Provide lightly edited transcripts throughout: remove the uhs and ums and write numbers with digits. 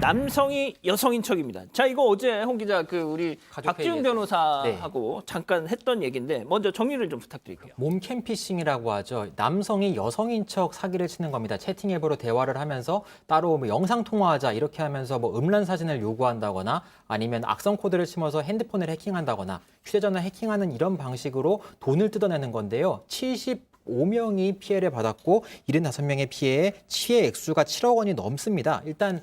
남성이 여성인 척입니다. 자, 이거 어제 홍 기자 우리 박지훈 변호사하고 잠깐 했던 얘기인데 먼저 정리를 좀 부탁드릴게요. 몸캠 피싱이라고 하죠. 남성이 여성인 척 사기를 치는 겁니다. 채팅 앱으로 대화를 하면서 따로 뭐 영상 통화하자 이렇게 하면서 뭐 음란 사진을 요구한다거나 아니면 악성 코드를 심어서 핸드폰을 해킹한다거나 휴대전화 해킹하는 이런 방식으로 돈을 뜯어내는 건데요. 75명이 피해를 받았고 75명의 피해 액수가 7억 원이 넘습니다. 일단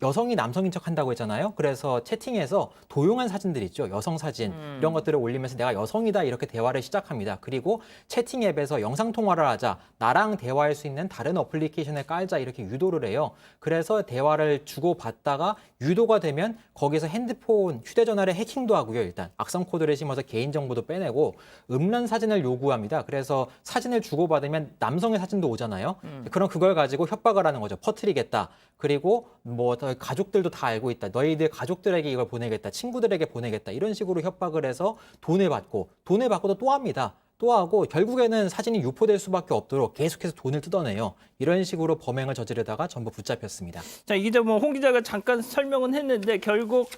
여성이 남성인 척 한다고 했잖아요. 그래서 채팅에서 도용한 사진들 있죠. 여성 사진 이런 것들을 올리면서 내가 여성이다 이렇게 대화를 시작합니다. 그리고 채팅 앱에서 영상 통화를 하자, 나랑 대화할 수 있는 다른 어플리케이션을 깔자 이렇게 유도를 해요. 그래서 대화를 주고받다가 유도가 되면 거기서 핸드폰, 휴대전화를 해킹도 하고요. 일단 악성 코드를 심어서 개인정보도 빼내고 음란 사진을 요구합니다. 그래서 사진을 주고받으면 남성의 사진도 오잖아요. 그럼 그걸 가지고 협박을 하는 거죠. 퍼뜨리겠다. 그리고 뭐 가족들도 다 알고 있다. 너희들 가족들에게 이걸 보내겠다. 친구들에게 보내겠다. 이런 식으로 협박을 해서 돈을 받고도 또 합니다. 또 하고 결국에는 사진이 유포될 수밖에 없도록 계속해서 돈을 뜯어내요. 이런 식으로 범행을 저지르다가 전부 붙잡혔습니다. 자, 이 기자 홍 기자가 잠깐 설명은 했는데 결국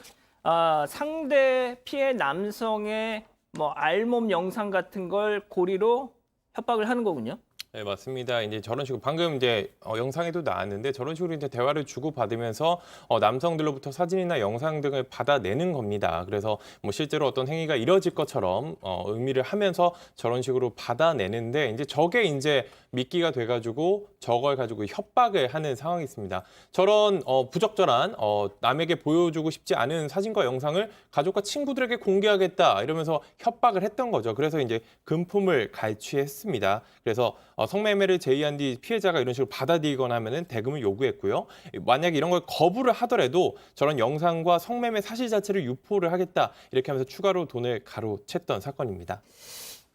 상대 피해 남성의 뭐 알몸 영상 같은 걸 고리로 협박을 하는 거군요. 네, 맞습니다. 이제 저런 식으로 방금 이제 영상에도 나왔는데 저런 식으로 이제 대화를 주고받으면서 남성들로부터 사진이나 영상 등을 받아내는 겁니다. 그래서 뭐 실제로 어떤 행위가 이뤄질 것처럼 의미를 하면서 저런 식으로 받아내는데 이제 저게 이제 미끼가 돼가지고 저걸 가지고 협박을 하는 상황이 있습니다. 저런 부적절한 남에게 보여주고 싶지 않은 사진과 영상을 가족과 친구들에게 공개하겠다 이러면서 협박을 했던 거죠. 그래서 이제 금품을 갈취했습니다. 그래서 성매매를 제의한 뒤 피해자가 이런 식으로 받아들이거나 하면은 대금을 요구했고요. 만약에 이런 걸 거부를 하더라도 저런 영상과 성매매 사실 자체를 유포를 하겠다 이렇게 하면서 추가로 돈을 가로챘던 사건입니다.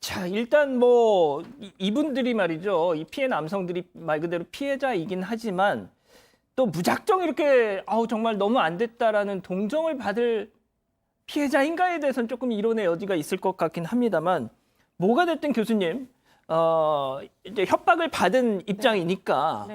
자, 일단 뭐 이분들이 말이죠. 이 피해 남성들이 말 그대로 피해자이긴 하지만 또 무작정 이렇게 정말 너무 안 됐다라는 동정을 받을 피해자인가에 대해서는 조금 이론의 여지가 있을 것 같긴 합니다만 뭐가 됐든 교수님 이제 협박을 받은 입장이니까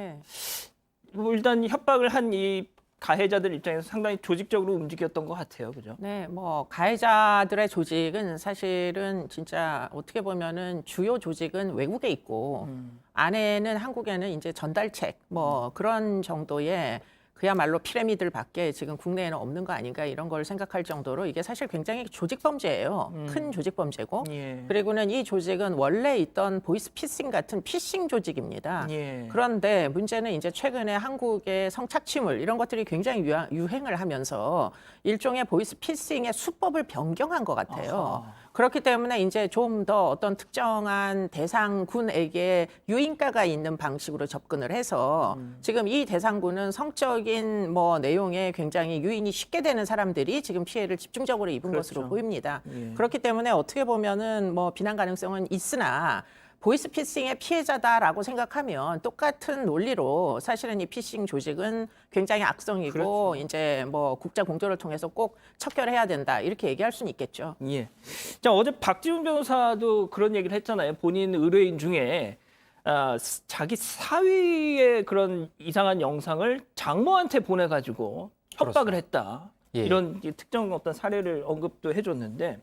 뭐 일단 협박을 한 이 가해자들 입장에서 상당히 조직적으로 움직였던 것 같아요, 그죠? 네, 뭐 가해자들의 조직은 사실은 진짜 어떻게 보면은 주요 조직은 외국에 있고 안에는 한국에는 이제 전달책 뭐 그런 정도의 그야말로 피라미드밖에 지금 국내에는 없는 거 아닌가 이런 걸 생각할 정도로 이게 사실 굉장히 조직 범죄예요. 큰 조직 범죄고. 예. 그리고는 이 조직은 원래 있던 보이스피싱 같은 피싱 조직입니다. 예. 그런데 문제는 이제 최근에 한국의 성착취물 이런 것들이 굉장히 유행을 하면서 일종의 보이스피싱의 수법을 변경한 것 같아요. 아하. 그렇기 때문에 이제 좀 더 어떤 특정한 대상군에게 유인가가 있는 방식으로 접근을 해서 지금 이 대상군은 성적인 뭐 내용에 굉장히 유인이 쉽게 되는 사람들이 지금 피해를 집중적으로 입은 그렇죠. 것으로 보입니다. 예. 그렇기 때문에 어떻게 보면은 뭐 비난 가능성은 있으나 보이스피싱의 피해자다라고 생각하면 똑같은 논리로 사실은 이 피싱 조직은 굉장히 악성이고 그렇죠. 이제 뭐 국제 공조를 통해서 꼭 척결해야 된다 이렇게 얘기할 수는 있겠죠. 예. 자, 어제 박지훈 변호사도 그런 얘기를 했잖아요. 본인 의뢰인 중에 자기 사위의 그런 이상한 영상을 장모한테 보내가지고 협박을 했다. 예. 이런 특정 어떤 사례를 언급도 해줬는데,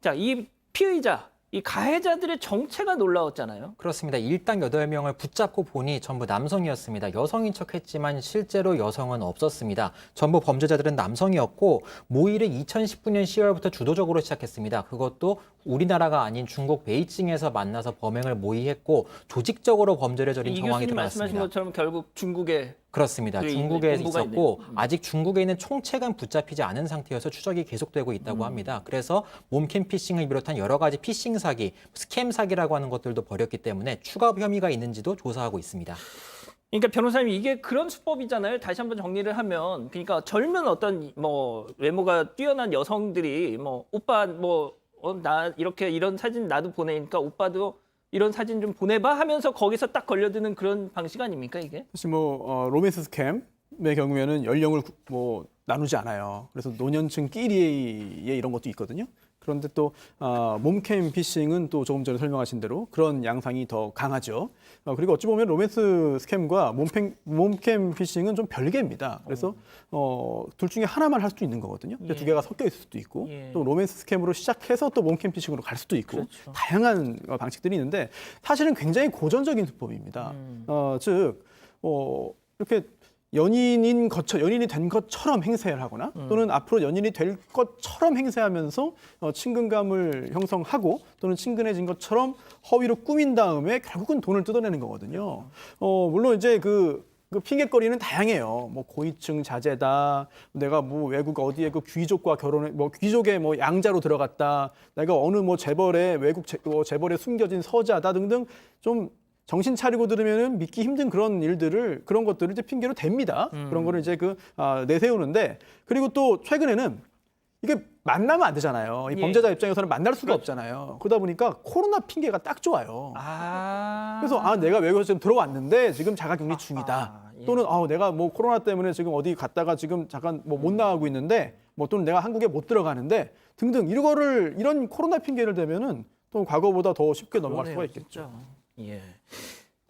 자, 이 피의자, 이 가해자들의 정체가 놀라웠잖아요. 그렇습니다. 일당 8명을 붙잡고 보니 전부 남성이었습니다. 여성인 척했지만 실제로 여성은 없었습니다. 전부 범죄자들은 남성이었고 모의를 2019년 10월부터 주도적으로 시작했습니다. 그것도 우리나라가 아닌 중국 베이징에서 만나서 범행을 모의했고 조직적으로 범죄를 저린 이 정황이 교수님 말씀하신 드러났습니다. 것처럼 결국 중국에 그렇습니다. 그래, 중국에 공부가 있었고 있네요. 아직 중국에 있는 총책은 붙잡히지 않은 상태여서 추적이 계속되고 있다고 합니다. 그래서 몸캠 피싱을 비롯한 여러 가지 피싱 사기, 스캠 사기라고 하는 것들도 벌였기 때문에 추가 혐의가 있는지도 조사하고 있습니다. 그러니까 변호사님 이게 그런 수법이잖아요. 다시 한번 정리를 하면 그러니까 젊은 어떤 뭐 외모가 뛰어난 여성들이 뭐 오빠 뭐 나 이렇게 이런 사진 나도 보내니까 오빠도 이런 사진 좀 보내봐 하면서 거기서 딱 걸려드는 그런 방식 아닙니까 이게? 사실 뭐 로맨스 스캠의 경우에는 연령을 뭐 나누지 않아요. 그래서 노년층끼리의 이런 것도 있거든요. 그런데 또 몸캠 피싱은 또 조금 전에 설명하신 대로 그런 양상이 더 강하죠. 그리고 어찌 보면 로맨스 스캠과 몸캠 피싱은 좀 별개입니다. 그래서 둘 중에 하나만 할 수도 있는 거거든요. 근데 두 개가 섞여 있을 수도 있고 예. 또 로맨스 스캠으로 시작해서 또 몸캠 피싱으로 갈 수도 있고 그렇죠. 다양한 방식들이 있는데 사실은 굉장히 고전적인 수법입니다. 즉 이렇게 연인이 된 것처럼 행세를 하거나 또는 앞으로 연인이 될 것처럼 행세하면서 친근감을 형성하고 또는 친근해진 것처럼 허위로 꾸민 다음에 결국은 돈을 뜯어내는 거거든요. 물론 이제 그 핑계거리는 다양해요. 뭐 고위층 자제다. 내가 뭐 외국 어디에 그 귀족과 결혼해 뭐 귀족의 뭐 양자로 들어갔다. 내가 어느 뭐 재벌의 외국 재벌에 숨겨진 서자다 등등 좀 정신 차리고 들으면은 믿기 힘든 그런 것들을 이제 핑계로 댑니다. 그런 거를 이제 내세우는데 그리고 또 최근에는 이게 만나면 안 되잖아요. 이 예. 범죄자 입장에서는 만날 수가 그렇죠. 없잖아요. 그러다 보니까 코로나 핑계가 딱 좋아요. 아. 그래서 내가 외국에서 지금 들어왔는데 지금 자가격리 중이다. 예. 또는 내가 뭐 코로나 때문에 지금 어디 갔다가 지금 잠깐 뭐 못 나가고 있는데 뭐 또는 내가 한국에 못 들어가는데 등등 이런 코로나 핑계를 대면은 또 과거보다 더 쉽게 넘어갈 수가 그러네요, 있겠죠. 진짜. 예.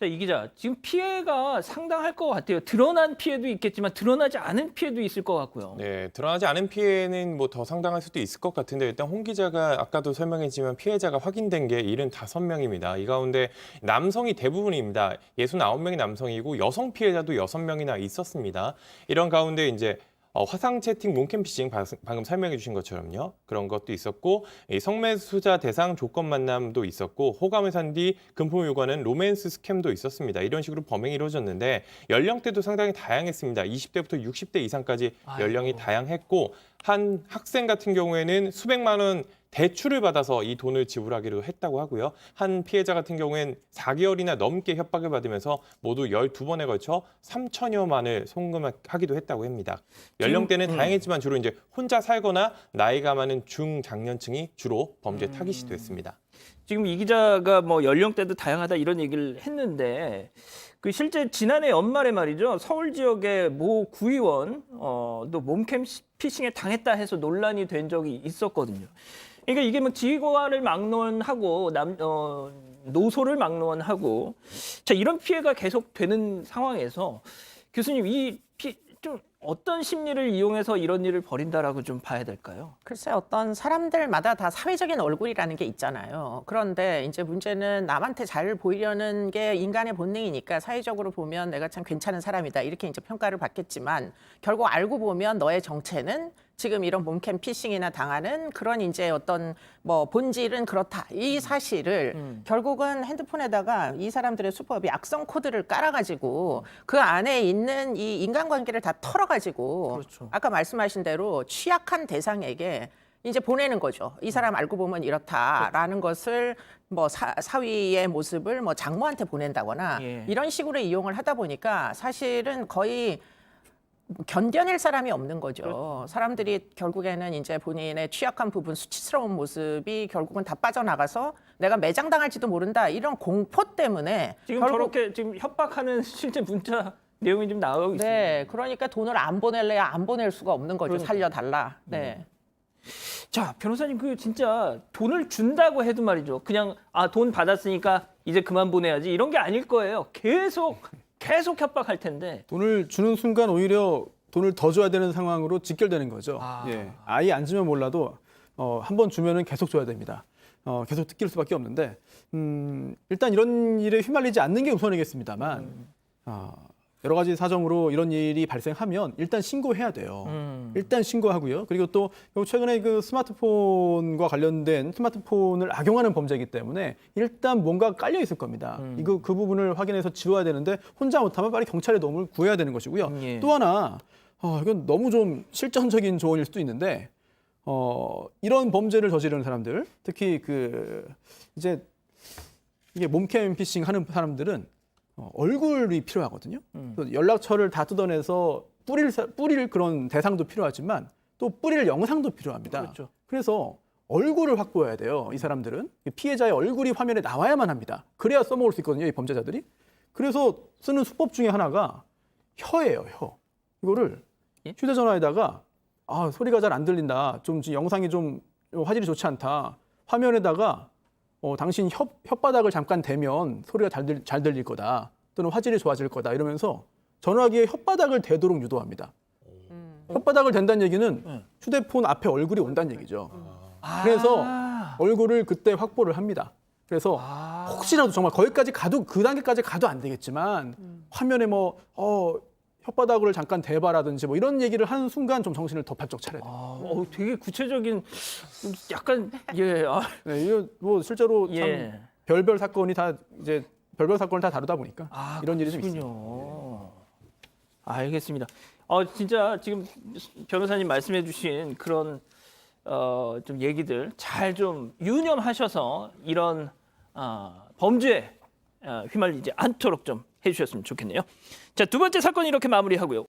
자, 이 기자, 지금 피해가 상당할 것 같아요. 드러난 피해도 있겠지만 드러나지 않은 피해도 있을 것 같고요. 네, 드러나지 않은 피해는 뭐 더 상당할 수도 있을 것 같은데 일단 홍 기자가 아까도 설명했지만 피해자가 확인된 게 75명입니다. 이 가운데 남성이 대부분입니다. 69명이 남성이고 여성 피해자도 6명이나 있었습니다. 이런 가운데 이제 화상 채팅 몽캠 피싱 방금 설명해 주신 것처럼요. 그런 것도 있었고 성매수자 대상 조건 만남도 있었고 호감을 산 뒤 금품 요구하는 로맨스 스캠도 있었습니다. 이런 식으로 범행이 이루어졌는데 연령대도 상당히 다양했습니다. 20대부터 60대 이상까지 연령이 다양했고 한 학생 같은 경우에는 수백만 원 대출을 받아서 이 돈을 지불하기로 했다고 하고요. 한 피해자 같은 경우엔 4개월이나 넘게 협박을 받으면서 모두 12번에 걸쳐 3천여만을 송금하기도 했다고 합니다. 연령대는 다양했지만 주로 이제 혼자 살거나 나이가 많은 중장년층이 주로 범죄 타깃이 됐습니다. 지금 이 기자가 뭐 연령대도 다양하다 이런 얘기를 했는데 그 실제 지난해 연말에 말이죠. 서울 지역의 모 구의원 또 몸캠 피싱에 당했다 해서 논란이 된 적이 있었거든요. 그러니까 이게 뭐 지휘관을 막론하고 노소를 막론하고 자 이런 피해가 계속 되는 상황에서 교수님 좀 어떤 심리를 이용해서 이런 일을 벌인다라고 좀 봐야 될까요? 글쎄 어떤 사람들마다 다 사회적인 얼굴이라는 게 있잖아요. 그런데 이제 문제는 남한테 잘 보이려는 게 인간의 본능이니까 사회적으로 보면 내가 참 괜찮은 사람이다 이렇게 이제 평가를 받겠지만 결국 알고 보면 너의 정체는 지금 이런 몸캠 피싱이나 당하는 그런 이제 어떤 뭐 본질은 그렇다. 이 사실을 결국은 핸드폰에다가 이 사람들의 수법이 악성 코드를 깔아가지고 그 안에 있는 이 인간관계를 다 털어가지고 그렇죠. 아까 말씀하신 대로 취약한 대상에게 이제 보내는 거죠. 이 사람 알고 보면 이렇다라는 것을 뭐 사위의 모습을 뭐 장모한테 보낸다거나 예. 이런 식으로 이용을 하다 보니까 사실은 거의 견뎌낼 사람이 없는 거죠. 사람들이 결국에는 이제 본인의 취약한 부분, 수치스러운 모습이 결국은 다 빠져나가서 내가 매장당할지도 모른다 이런 공포 때문에 지금 저렇게 지금 협박하는 실제 문자 내용이 좀 나오고 있습니다. 네, 그러니까 돈을 안 보낼래야 안 보낼 수가 없는 거죠. 살려달라. 네. 자, 변호사님 그 진짜 돈을 준다고 해도 말이죠. 그냥 돈 받았으니까 이제 그만 보내야지 이런 게 아닐 거예요. 계속 협박할 텐데. 돈을 주는 순간 오히려 돈을 더 줘야 되는 상황으로 직결되는 거죠. 아예 안 주면 몰라도 한 번 주면은 계속 줘야 됩니다. 계속 뜯길 수밖에 없는데 일단 이런 일에 휘말리지 않는 게 우선이겠습니다만 여러 가지 사정으로 이런 일이 발생하면 일단 신고해야 돼요. 일단 신고하고요. 그리고 또 최근에 그 스마트폰과 관련된 스마트폰을 악용하는 범죄이기 때문에 일단 뭔가 깔려 있을 겁니다. 그 부분을 확인해서 지워야 되는데 혼자 못하면 빨리 경찰의 도움을 구해야 되는 것이고요. 예. 또 하나 이건 너무 좀 실전적인 조언일 수도 있는데 이런 범죄를 저지르는 사람들, 특히 이제 이게 몸캠 피싱 하는 사람들은 얼굴이 필요하거든요. 연락처를 다 뜯어내서 뿌릴 그런 대상도 필요하지만 또 뿌릴 영상도 필요합니다. 그렇죠. 그래서 얼굴을 확보해야 돼요. 이 사람들은 피해자의 얼굴이 화면에 나와야만 합니다. 그래야 써먹을 수 있거든요. 이 범죄자들이. 그래서 쓰는 수법 중에 하나가 혀예요. 혀. 이거를 예? 휴대전화에다가 소리가 잘 안 들린다. 좀 영상이 좀 화질이 좋지 않다. 화면에다가 당신 혓바닥을 잠깐 대면 소리가 잘 들릴 거다. 또는 화질이 좋아질 거다. 이러면서 전화기에 혓바닥을 대도록 유도합니다. 혓바닥을 댄다는 얘기는 휴대폰 앞에 얼굴이 온다는 얘기죠. 그래서 얼굴을 그때 확보를 합니다. 그래서 혹시라도 정말 거기까지 가도 그 단계까지 가도 안 되겠지만 화면에 뭐 혓바닥을 잠깐 대봐라든지 뭐 이런 얘기를 하는 순간 좀 정신을 더 바짝 차려야 돼요. 되게 구체적인 약간 예. 네, 이거 뭐 실제로 참 예. 별별 사건을 다 다루다 보니까 이런 일이 좀 있습니다. 그렇군요. 알겠습니다. 진짜 지금 변호사님 말씀해주신 그런 좀 얘기들 잘 좀 유념하셔서 이런 범죄에 휘말리지 않도록 좀 해주셨으면 좋겠네요. 자, 두 번째 사건 이렇게 마무리하고요.